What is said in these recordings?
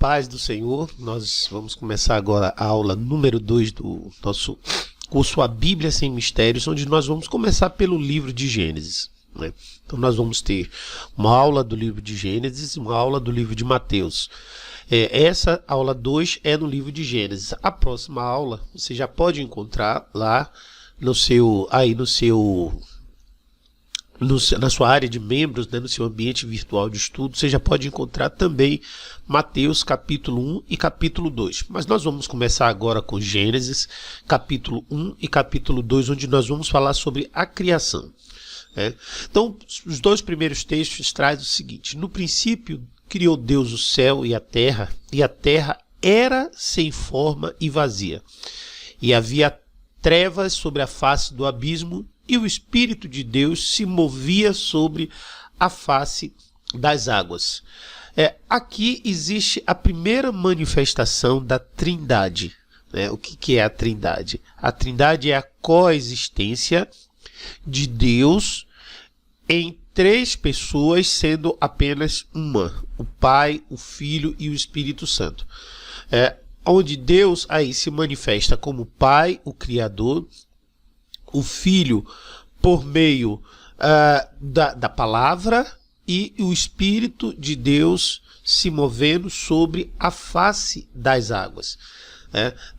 paz do Senhor. Nós vamos começar agora a aula número 2 do nosso curso A Bíblia Sem Mistérios, onde nós vamos começar pelo livro de Gênesis, né? Então nós vamos ter uma aula do livro de Gênesis e uma aula do livro de Mateus. Essa aula 2 é no livro de Gênesis. A próxima aula você já pode encontrar lá na sua área de membros, né, no seu ambiente virtual de estudo. Você já pode encontrar também Mateus capítulo 1 e capítulo 2. Mas nós vamos começar agora com Gênesis capítulo 1 e capítulo 2, onde nós vamos falar sobre a criação. Então, os dois primeiros textos trazem o seguinte: no princípio criou Deus o céu e a terra era sem forma e vazia, e havia trevas sobre a face do abismo, e o Espírito de Deus se movia sobre a face das águas. Aqui existe a primeira manifestação da Trindade. O que é a Trindade? A Trindade é a coexistência de Deus em três pessoas, sendo apenas uma: o Pai, o Filho e o Espírito Santo. Onde Deus aí se manifesta como Pai, o Criador, o Filho por meio da palavra, e o Espírito de Deus se movendo sobre a face das águas.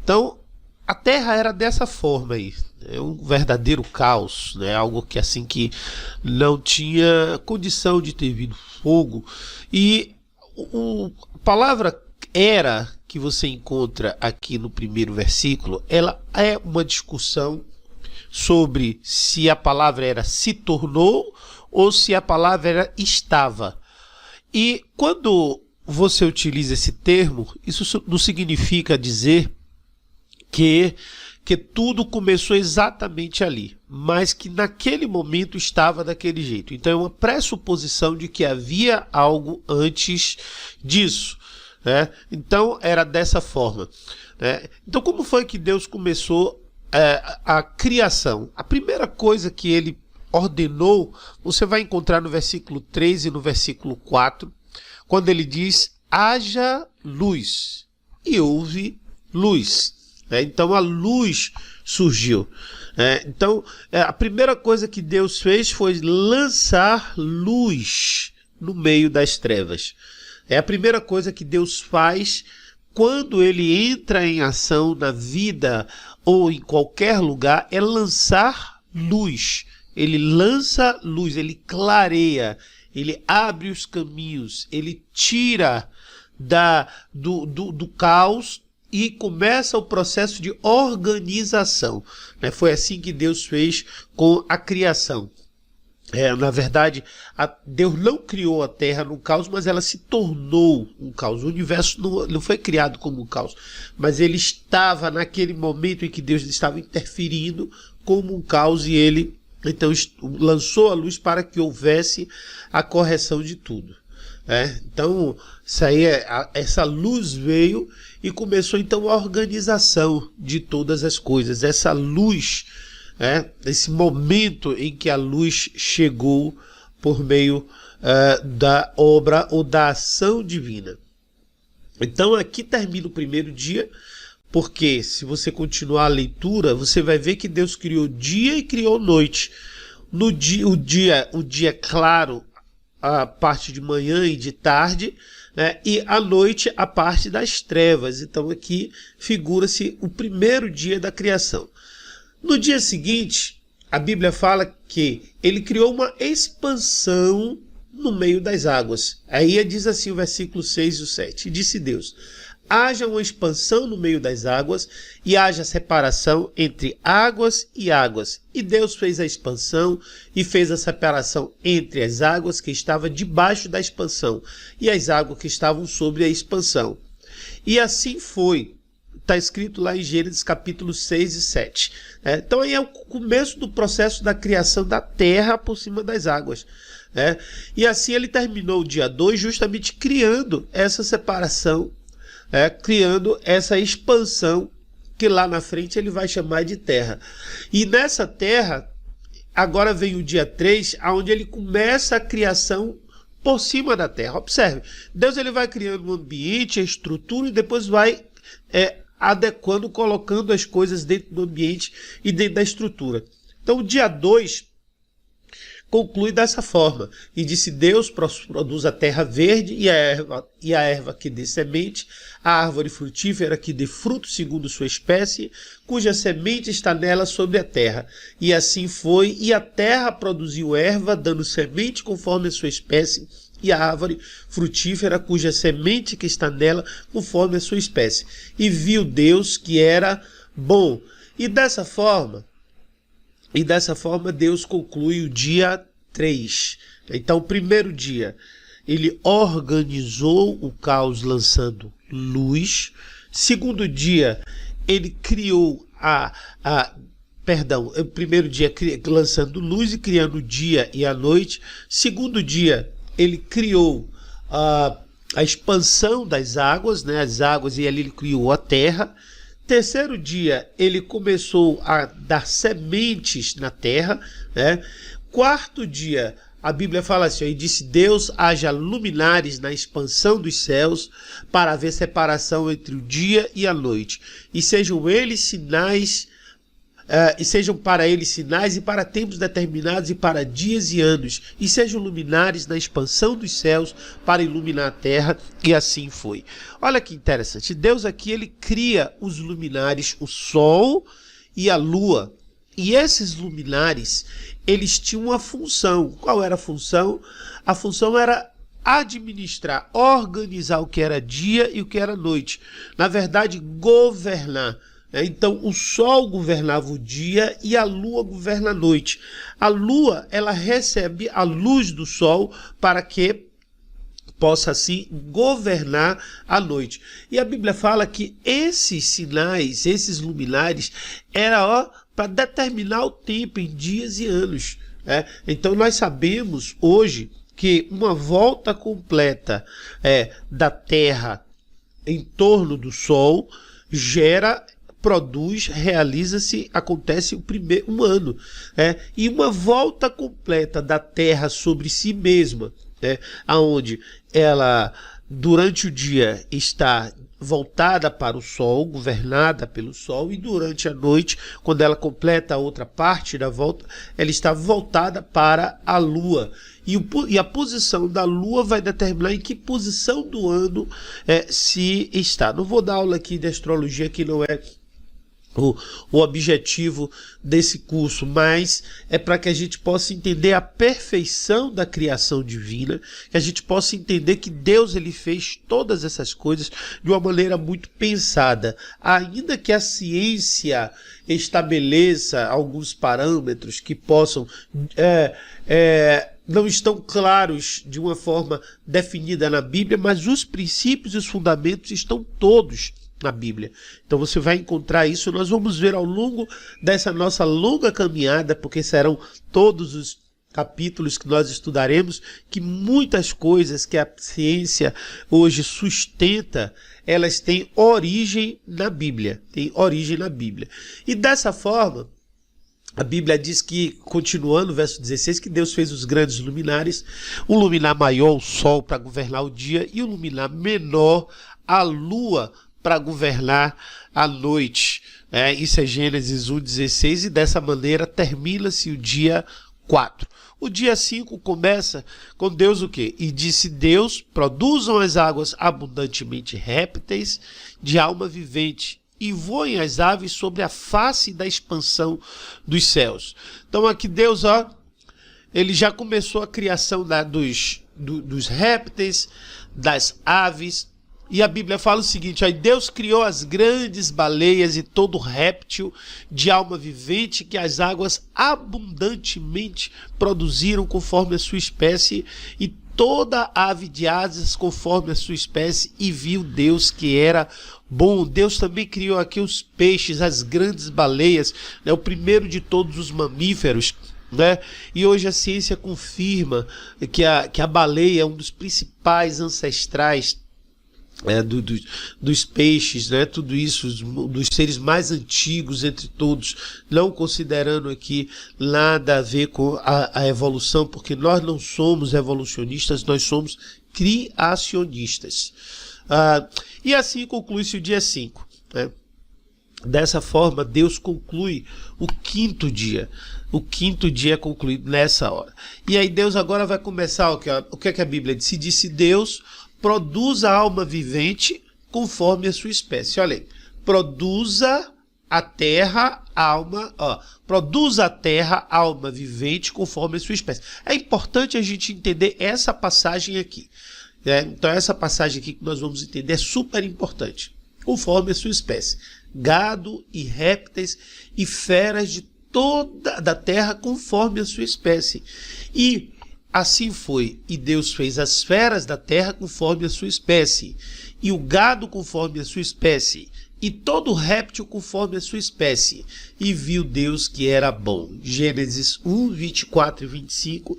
Então, a terra era dessa forma aí, um verdadeiro caos, algo que assim que não tinha condição de ter vindo fogo. E a palavra era, que você encontra aqui no primeiro versículo, ela é uma discussão sobre se a palavra era se tornou ou se a palavra era estava. E quando você utiliza esse termo, isso não significa dizer que tudo começou exatamente ali, mas que naquele momento estava daquele jeito. Então é uma pressuposição de que havia algo antes disso. Então era dessa forma. Então, como foi que Deus começou a criação? A primeira coisa que ele ordenou, você vai encontrar no versículo 3 e no versículo 4, quando ele diz: haja luz, e houve luz. Então a luz surgiu. Então a primeira coisa que Deus fez foi lançar luz no meio das trevas. É a primeira coisa que Deus faz quando ele entra em ação na vida ou em qualquer lugar, é lançar luz. Ele lança luz, ele clareia, ele abre os caminhos, ele tira do caos e começa o processo de organização. Foi assim que Deus fez com a criação. Na verdade, Deus não criou a terra no caos, mas ela se tornou um caos. O universo não foi criado como um caos, mas ele estava naquele momento em que Deus estava interferindo como um caos, e ele então lançou a luz para que houvesse a correção de tudo. Então, essa luz veio e começou então a organização de todas as coisas. Essa luz, esse momento em que a luz chegou por meio da obra ou da ação divina. Então aqui termina o primeiro dia, porque se você continuar a leitura, você vai ver que Deus criou dia e criou noite. O dia claro, a parte de manhã e de tarde, e à noite a parte das trevas. Então aqui figura-se o primeiro dia da criação. No dia seguinte, a Bíblia fala que ele criou uma expansão no meio das águas. Aí diz assim o versículo 6 e o 7. E disse Deus: haja uma expansão no meio das águas, e haja separação entre águas e águas. E Deus fez a expansão e fez a separação entre as águas que estavam debaixo da expansão e as águas que estavam sobre a expansão. E assim foi. Está escrito lá em Gênesis capítulo 6 e 7. Então aí é o começo do processo da criação da terra por cima das águas. E assim ele terminou o dia 2 justamente criando essa separação, criando essa expansão que lá na frente ele vai chamar de terra. E nessa terra, agora vem o dia 3, onde ele começa a criação por cima da terra. Observe, Deus ele vai criando um ambiente, a estrutura, e depois vai adequando, colocando as coisas dentro do ambiente e dentro da estrutura. Então o dia 2 conclui dessa forma: e disse Deus, produz a terra verde e a erva que dê semente, a árvore frutífera que dê fruto segundo sua espécie, cuja semente está nela sobre a terra. E assim foi, e a terra produziu erva, dando semente conforme a sua espécie, e a árvore frutífera, cuja semente que está nela, conforme a sua espécie. E viu Deus que era bom. E dessa forma Deus conclui o dia 3. Então, o primeiro dia, ele organizou o caos lançando luz. Segundo dia, ele criou o primeiro dia lançando luz e criando o dia e a noite. Segundo dia, ele criou a expansão das águas, né, as águas, e ali ele criou a terra. Terceiro dia, ele começou a dar sementes na terra, né? Quarto dia, a Bíblia fala assim: e disse Deus, haja luminares na expansão dos céus, para haver separação entre o dia e a noite, e sejam para eles sinais e para tempos determinados e para dias e anos, e sejam luminares na expansão dos céus para iluminar a terra. E assim foi. Olha que interessante, Deus aqui ele cria os luminares, o sol e a lua, e esses luminares eles tinham uma função. Qual era a função? A função era administrar, organizar o que era dia e o que era noite, na verdade governar. Então o sol governava o dia e a lua governa a noite. A lua ela recebe a luz do sol para que possa assim governar a noite. E a Bíblia fala que esses sinais, esses luminares, era para determinar o tempo em dias e anos. Então nós sabemos hoje que uma volta completa da Terra em torno do Sol acontece um ano. E uma volta completa da Terra sobre si mesma, aonde ela durante o dia está voltada para o Sol, governada pelo Sol, e durante a noite, quando ela completa a outra parte da volta, ela está voltada para a Lua. E a posição da Lua vai determinar em que posição do ano se está. Não vou dar aula aqui de astrologia, que não é o objetivo desse curso, mas é para que a gente possa entender a perfeição da criação divina, que a gente possa entender que Deus ele fez todas essas coisas de uma maneira muito pensada. Ainda que a ciência estabeleça alguns parâmetros que possam não estão claros de uma forma definida na Bíblia, mas os princípios e os fundamentos estão todos na Bíblia. Então você vai encontrar isso. Nós vamos ver ao longo dessa nossa longa caminhada, porque serão todos os capítulos que nós estudaremos, que muitas coisas que a ciência hoje sustenta, elas têm origem na Bíblia. E dessa forma, a Bíblia diz que, continuando o verso 16, que Deus fez os grandes luminares, um luminar maior, o sol, para governar o dia, e um luminar menor, a lua, para governar a noite. Isso é Gênesis 1:16, e dessa maneira termina-se o dia 4. O dia 5 começa com Deus o quê? E disse Deus, produzam as águas abundantemente répteis de alma vivente, e voem as aves sobre a face da expansão dos céus. Então aqui Deus, ele já começou a criação dos répteis, das aves. E a Bíblia fala o seguinte: aí Deus criou as grandes baleias e todo réptil de alma vivente que as águas abundantemente produziram conforme a sua espécie, e toda ave de asas conforme a sua espécie, e viu Deus que era bom. Deus também criou aqui os peixes, as grandes baleias, o primeiro de todos os mamíferos. E hoje a ciência confirma que a baleia é um dos principais ancestrais dos peixes, né? Tudo isso, dos seres mais antigos entre todos, não considerando aqui nada a ver com a evolução, porque nós não somos evolucionistas, nós somos criacionistas. E assim conclui-se o dia 5, né? Dessa forma, Deus conclui o quinto dia. O quinto dia é concluído nessa hora. E aí Deus agora vai começar o que é que a Bíblia diz? Se disse Deus, produza a alma vivente conforme a sua espécie. Olha aí, produza a terra, alma vivente conforme a sua espécie. É importante a gente entender essa passagem aqui. Então essa passagem aqui que nós vamos entender é super importante. Conforme a sua espécie. Gado e répteis e feras de toda da terra conforme a sua espécie. E assim foi, e Deus fez as feras da terra conforme a sua espécie, e o gado conforme a sua espécie, e todo réptil conforme a sua espécie, e viu Deus que era bom. Gênesis 1, 24 e 25,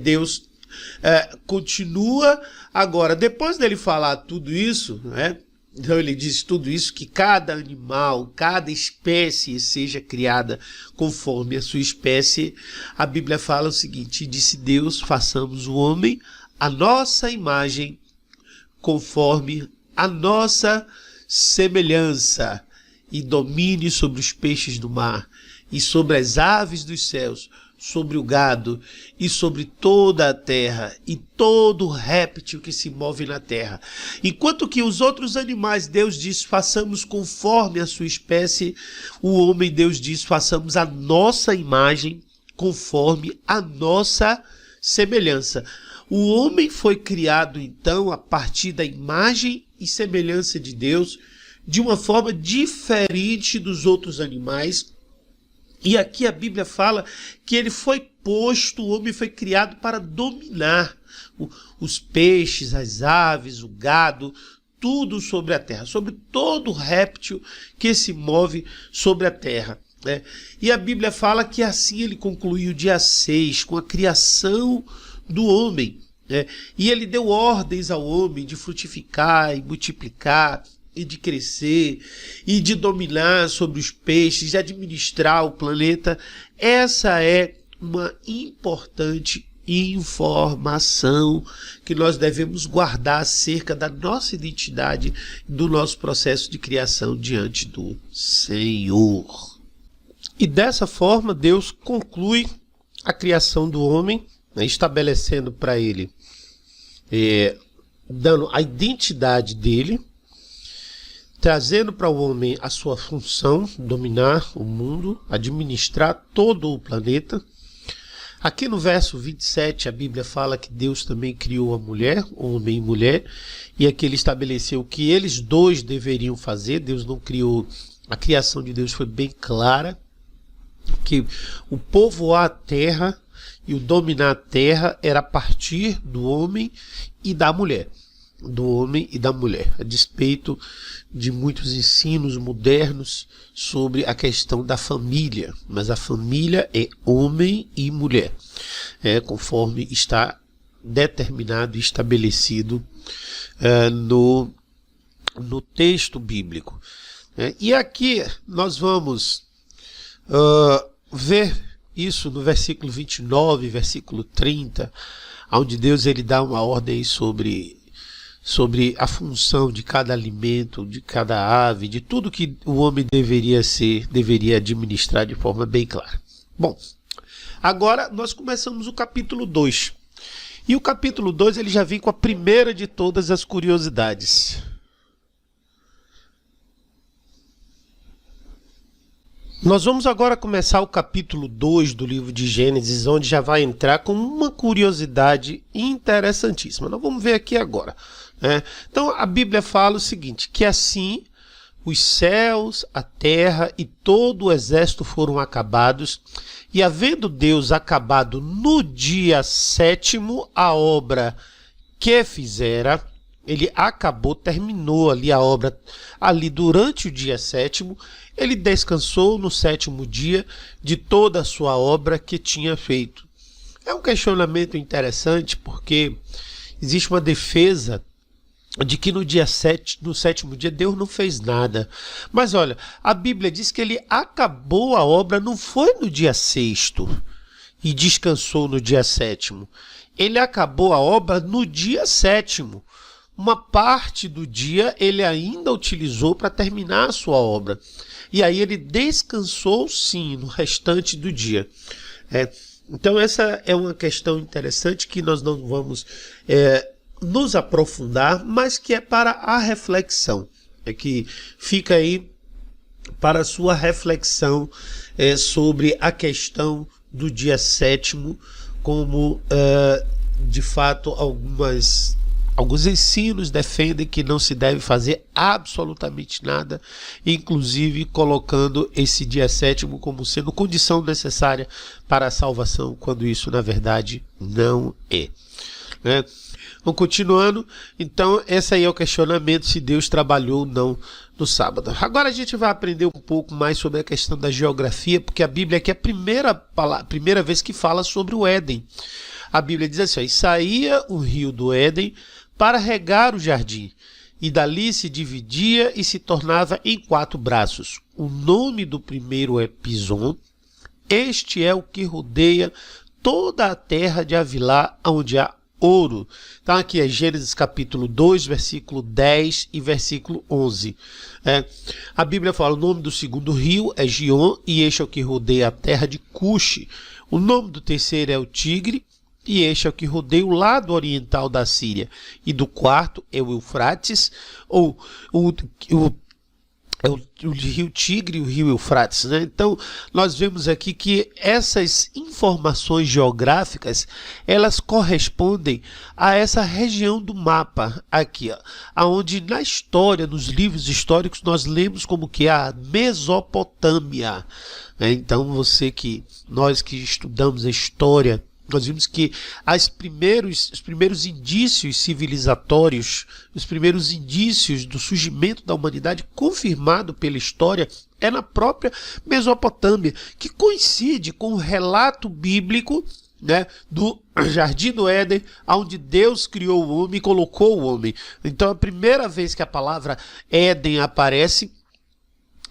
Deus continua agora, depois dele falar tudo isso, né? Então ele diz tudo isso, que cada animal, cada espécie seja criada conforme a sua espécie. A Bíblia fala o seguinte: disse Deus, façamos o homem a nossa imagem, conforme a nossa semelhança, e domine sobre os peixes do mar, e sobre as aves dos céus, sobre o gado, e sobre toda a terra, e todo réptil que se move na terra. Enquanto que os outros animais, Deus diz, façamos conforme a sua espécie, o homem, Deus diz, façamos a nossa imagem, conforme a nossa semelhança. O homem foi criado, então, a partir da imagem e semelhança de Deus, de uma forma diferente dos outros animais. E aqui a Bíblia fala que ele foi posto, o homem foi criado para dominar os peixes, as aves, o gado, tudo sobre a terra, sobre todo réptil que se move sobre a terra, né? E a Bíblia fala que assim ele concluiu o dia 6, com a criação do homem, né? E ele deu ordens ao homem de frutificar e multiplicar, e de crescer, e de dominar sobre os peixes, de administrar o planeta. Essa é uma importante informação que nós devemos guardar acerca da nossa identidade, do nosso processo de criação diante do Senhor. E dessa forma, Deus conclui a criação do homem, né, estabelecendo para ele, dando a identidade dele, trazendo para o homem a sua função, dominar o mundo, administrar todo o planeta. Aqui no verso 27, a Bíblia fala que Deus também criou a mulher, homem e mulher, e aqui ele estabeleceu o que eles dois deveriam fazer. Deus não criou, a criação de Deus foi bem clara, que o povoar a terra e o dominar a terra era a partir do homem e da mulher. Do homem e da mulher, a despeito de muitos ensinos modernos sobre a questão da família, mas a família é homem e mulher, conforme está determinado e estabelecido no texto bíblico. E aqui nós vamos ver isso no versículo 29, versículo 30, onde Deus ele dá uma ordem sobre a função de cada alimento, de cada ave, de tudo que o homem deveria administrar de forma bem clara. Bom, agora nós começamos o capítulo 2. E o capítulo 2 ele já vem com a primeira de todas as curiosidades. Nós vamos agora começar o capítulo 2 do livro de Gênesis, onde já vai entrar com uma curiosidade interessantíssima. Nós vamos ver aqui agora. Então a Bíblia fala o seguinte, que assim os céus, a terra e todo o exército foram acabados, e havendo Deus acabado no dia 7º a obra que fizera, ele acabou, terminou ali a obra ali durante o dia 7º, ele descansou no 7º dia de toda a sua obra que tinha feito. É um questionamento interessante porque existe uma defesa de que no sétimo dia Deus não fez nada. Mas olha, a Bíblia diz que ele acabou a obra, não foi no dia sexto e descansou no dia sétimo. Ele acabou a obra no dia sétimo. Uma parte do dia ele ainda utilizou para terminar a sua obra. E aí ele descansou sim no restante do dia. Então essa é uma questão interessante que nós não vamos nos aprofundar, mas que é para a reflexão. É que fica aí para a sua reflexão sobre a questão do dia sétimo, como de fato alguns ensinos defendem que não se deve fazer absolutamente nada, inclusive colocando esse dia sétimo como sendo condição necessária para a salvação, quando isso na verdade não é. Vamos continuando. Então esse aí é o questionamento se Deus trabalhou ou não no sábado. Agora a gente vai aprender um pouco mais sobre a questão da geografia, porque a Bíblia aqui é a primeira vez que fala sobre o Éden. A Bíblia diz assim: e saía o rio do Éden para regar o jardim, e dali se dividia e se tornava em 4 braços. O nome do primeiro é Pison. Este é o que rodeia toda a terra de Havilá, onde há ouro. Então aqui é Gênesis capítulo 2, versículo 10 e versículo 11. A Bíblia fala: o nome do segundo rio é Gion, e este é o que rodeia a terra de Cuxi. O nome do terceiro é o Tigre, e este é o que rodeia o lado oriental da Síria. E do quarto é o Eufrates, ou o rio Tigre e o rio Eufrates, né? Então nós vemos aqui que essas informações geográficas, elas correspondem a essa região do mapa aqui, aonde na história, nos livros históricos, nós lemos como que a Mesopotâmia. Então nós que estudamos a história, nós vimos que os primeiros indícios civilizatórios, os primeiros indícios do surgimento da humanidade confirmado pela história é na própria Mesopotâmia, que coincide com o relato bíblico, do Jardim do Éden, onde Deus criou o homem e colocou o homem. Então a primeira vez que a palavra Éden aparece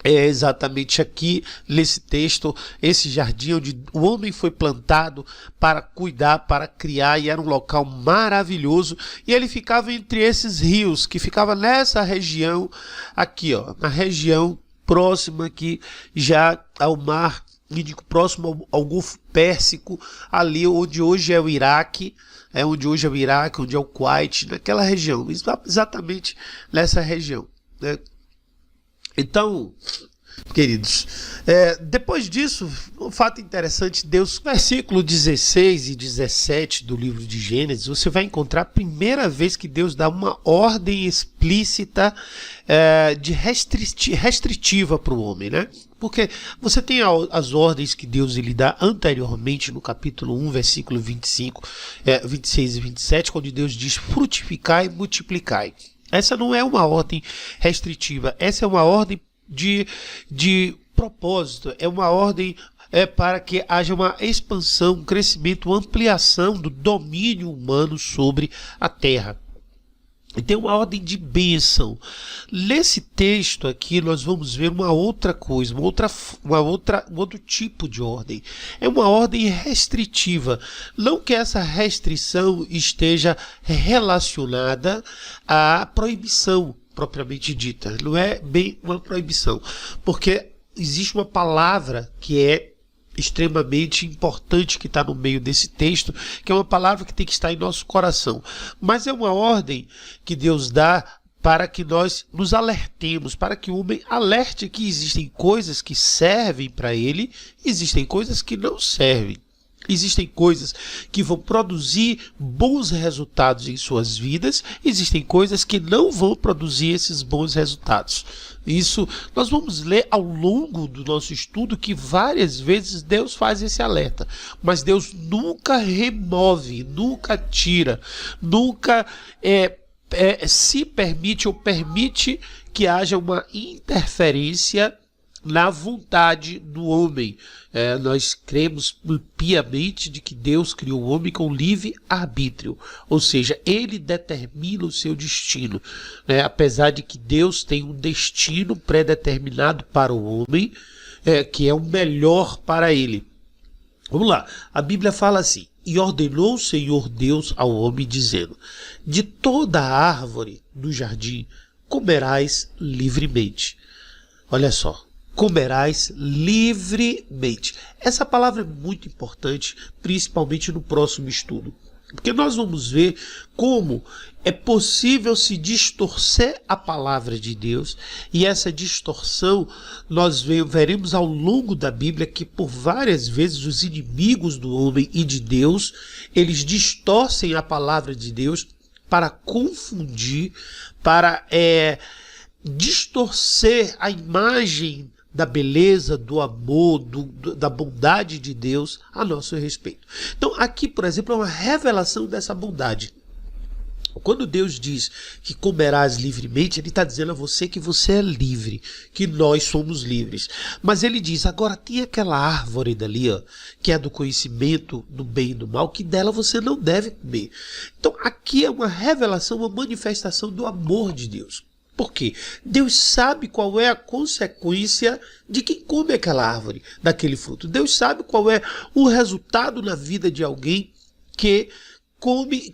é exatamente aqui nesse texto, esse jardim onde o homem foi plantado para cuidar, para criar, e era um local maravilhoso, e ele ficava entre esses rios, que ficava nessa região aqui, na região próxima aqui já ao mar Índico, próximo ao Golfo Pérsico, ali onde hoje é o Iraque, onde é o Kuwait, naquela região, exatamente nessa região, Então, queridos, depois disso, um fato interessante, Deus, versículo 16 e 17 do livro de Gênesis, você vai encontrar a primeira vez que Deus dá uma ordem explícita restritiva para o homem, Porque você tem as ordens que Deus lhe dá anteriormente no capítulo 1, versículo 25, 26 e 27, onde Deus diz: frutificai e multiplicai. Essa não é uma ordem restritiva, essa é uma ordem de propósito, é uma ordem para que haja uma expansão, um crescimento, ampliação do domínio humano sobre a terra. E tem uma ordem de bênção. Nesse texto aqui nós vamos ver uma outra coisa, um outro tipo de ordem. É uma ordem restritiva. Não que essa restrição esteja relacionada à proibição propriamente dita. Não é bem uma proibição, porque existe uma palavra que é extremamente importante que está no meio desse texto, que é uma palavra que tem que estar em nosso coração, mas é uma ordem que Deus dá para que nós nos alertemos, para que o homem alerte que existem coisas que servem para ele, existem coisas que não servem. Existem coisas que vão produzir bons resultados em suas vidas, existem coisas que não vão produzir esses bons resultados. Isso nós vamos ler ao longo do nosso estudo, que várias vezes Deus faz esse alerta, mas Deus nunca remove, nunca tira, nunca se permite ou permite que haja uma interferência na vontade do homem. Nós cremos piamente de que Deus criou o homem com livre arbítrio, ou seja, ele determina o seu destino, apesar de que Deus tem um destino pré-determinado para o homem, que é o melhor para ele. Vamos lá, a Bíblia fala assim: e ordenou o Senhor Deus ao homem, dizendo: de toda a árvore do jardim comerás livremente. Olha só, comerás livremente. Essa palavra é muito importante, principalmente no próximo estudo, porque nós vamos ver como é possível se distorcer a palavra de Deus, e essa distorção nós veremos ao longo da Bíblia que por várias vezes os inimigos do homem e de Deus, eles distorcem a palavra de Deus para confundir, para distorcer a imagem da beleza, do amor, da bondade de Deus a nosso respeito. Então aqui, por exemplo, é uma revelação dessa bondade. Quando Deus diz que comerás livremente, ele está dizendo a você que você é livre, que nós somos livres. Mas ele diz, agora tem aquela árvore dali, que é do conhecimento do bem e do mal, que dela você não deve comer. Então aqui é uma revelação, uma manifestação do amor de Deus. Por quê? Deus sabe qual é a consequência de quem come aquela árvore, daquele fruto. Deus sabe qual é o resultado na vida de alguém que come,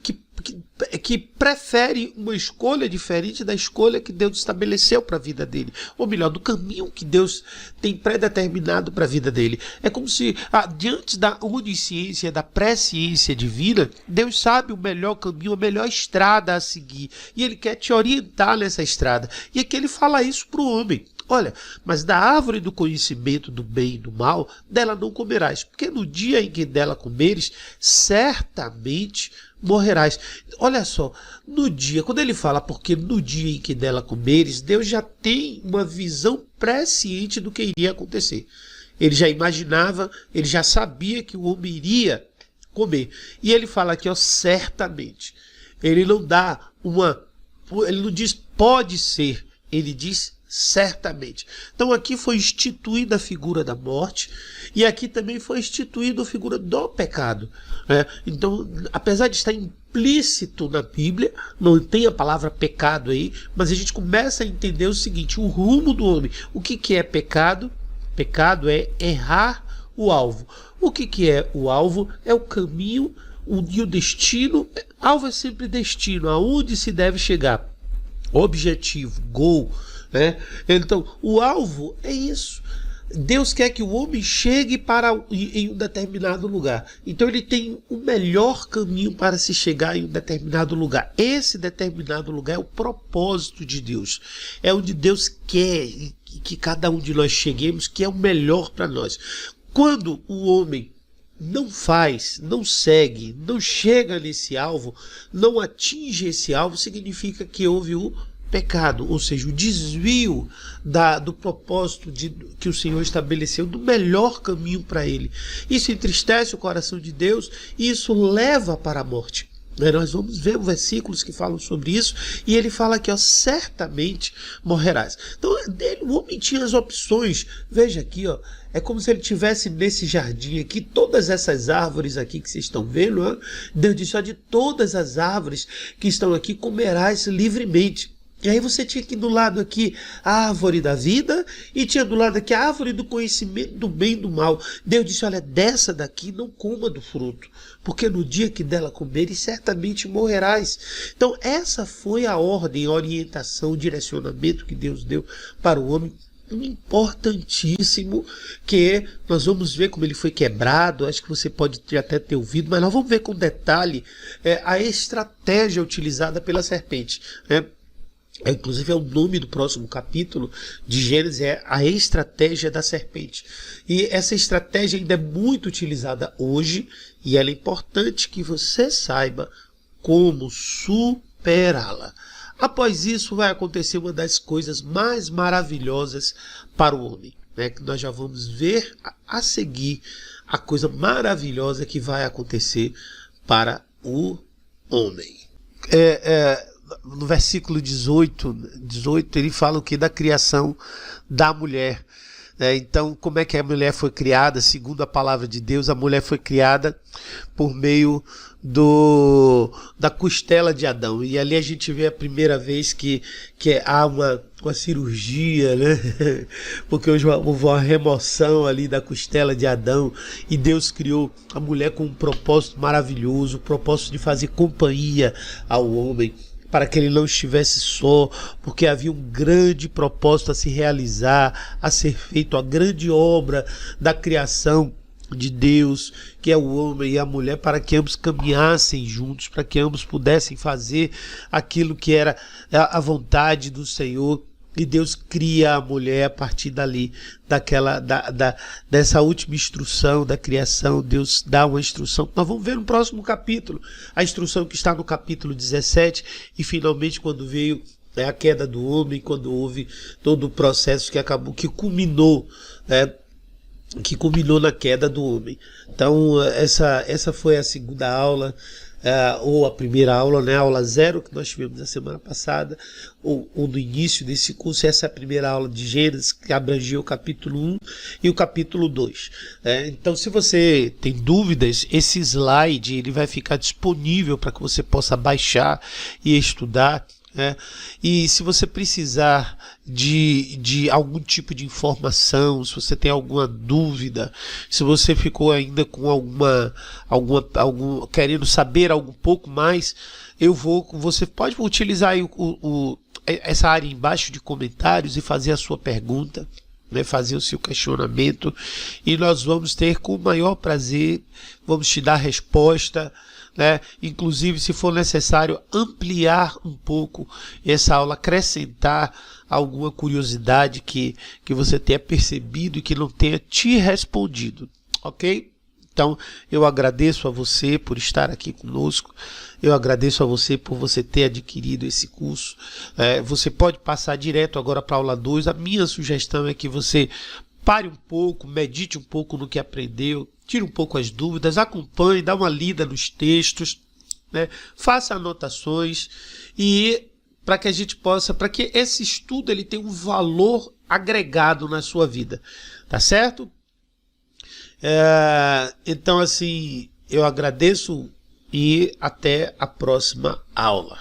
que prefere uma escolha diferente da escolha que Deus estabeleceu para a vida dele. Ou melhor, do caminho que Deus tem pré-determinado para a vida dele. É como se, diante da onisciência, da presciência divina, Deus sabe o melhor caminho, a melhor estrada a seguir. E ele quer te orientar nessa estrada. E aqui ele fala isso para o homem. Olha, mas da árvore do conhecimento do bem e do mal, dela não comerás, porque no dia em que dela comeres, certamente morrerás. Olha só, no dia, quando ele fala porque no dia em que dela comeres, Deus já tem uma visão presciente do que iria acontecer. Ele já imaginava, ele já sabia que o homem iria comer. E ele fala aqui, certamente. Ele não dá ele não diz pode ser, ele diz certamente. Então aqui foi instituída a figura da morte e aqui também foi instituída a figura do pecado. Então, apesar de estar implícito na Bíblia, não tem a palavra pecado aí, mas a gente começa a entender o seguinte, o rumo do homem. O que é pecado? Pecado é errar o alvo. O que é o alvo? É o caminho, e o destino. Alvo é sempre destino, aonde se deve chegar. Objetivo, goal. Então, o alvo é isso. Deus quer que o homem chegue em um determinado lugar. Então ele tem o melhor caminho para se chegar em um determinado lugar. Esse determinado lugar é o propósito de Deus. É onde Deus quer que cada um de nós cheguemos, que é o melhor para nós. Quando o homem não faz, não segue, não chega nesse alvo, não atinge esse alvo, significa que houve o pecado, ou seja, o desvio do propósito que o Senhor estabeleceu, do melhor caminho para ele. Isso entristece o coração de Deus e isso leva para a morte. Nós vamos ver versículos que falam sobre isso e ele fala que certamente morrerás. Então o homem tinha as opções. Veja aqui, é como se ele tivesse nesse jardim aqui, todas essas árvores aqui que vocês estão vendo, Deus disse, de todas as árvores que estão aqui comerás livremente. E aí você tinha aqui do lado aqui a árvore da vida e tinha do lado aqui a árvore do conhecimento do bem e do mal. Deus disse, olha, dessa daqui não coma do fruto, porque no dia que dela comeres certamente morrerás. Então essa foi a ordem, a orientação, o direcionamento que Deus deu para o homem, importantíssimo, que nós vamos ver como ele foi quebrado. Acho que você pode até ter ouvido, mas nós vamos ver com detalhe a estratégia utilizada pela serpente, inclusive é o nome do próximo capítulo de Gênesis, é a estratégia da serpente. E essa estratégia ainda é muito utilizada hoje e ela é importante que você saiba como superá-la. Após isso vai acontecer uma das coisas mais maravilhosas para o homem, que nós já vamos ver a seguir a coisa maravilhosa que vai acontecer para o homem. No versículo 18, ele fala o que? Da criação da mulher. Então, como é que a mulher foi criada? Segundo a palavra de Deus, a mulher foi criada por meio da costela de Adão. E ali a gente vê a primeira vez que há uma cirurgia, né? Porque hoje houve uma remoção ali da costela de Adão e Deus criou a mulher com um propósito maravilhoso, o propósito de fazer companhia ao homem, para que ele não estivesse só, porque havia um grande propósito a se realizar, a ser feito, a grande obra da criação de Deus, que é o homem e a mulher, para que ambos caminhassem juntos, para que ambos pudessem fazer aquilo que era a vontade do Senhor. E Deus cria a mulher a partir dali, dessa última instrução da criação. Deus dá uma instrução. Nós vamos ver no próximo capítulo, a instrução que está no capítulo 17, e finalmente quando veio a queda do homem, quando houve todo o processo que culminou, na queda do homem. Então essa foi a segunda aula, ou a primeira aula, né, a aula 0 que nós tivemos na semana passada, ou no início desse curso. Essa é a primeira aula de Gênesis, que abrangia o capítulo 1 e o capítulo 2. Então, se você tem dúvidas, esse slide ele vai ficar disponível para que você possa baixar e estudar. E se você precisar de algum tipo de informação, se você tem alguma dúvida, se você ficou ainda com querendo saber algo pouco mais, você pode utilizar aí essa área embaixo de comentários e fazer a sua pergunta, né, fazer o seu questionamento, e nós vamos ter com o maior prazer, vamos te dar resposta, né? Inclusive, se for necessário, ampliar um pouco essa aula, acrescentar alguma curiosidade que você tenha percebido e que não tenha te respondido, ok? Então, eu agradeço a você por estar aqui conosco, eu agradeço a você por você ter adquirido esse curso. Você pode passar direto agora para a aula 2, a minha sugestão é que você pare um pouco, medite um pouco no que aprendeu, tire um pouco as dúvidas, acompanhe, dá uma lida nos textos, né? Faça anotações, e para que a gente possa, para que esse estudo ele tenha um valor agregado na sua vida, tá certo? Então, assim, eu agradeço e até a próxima aula.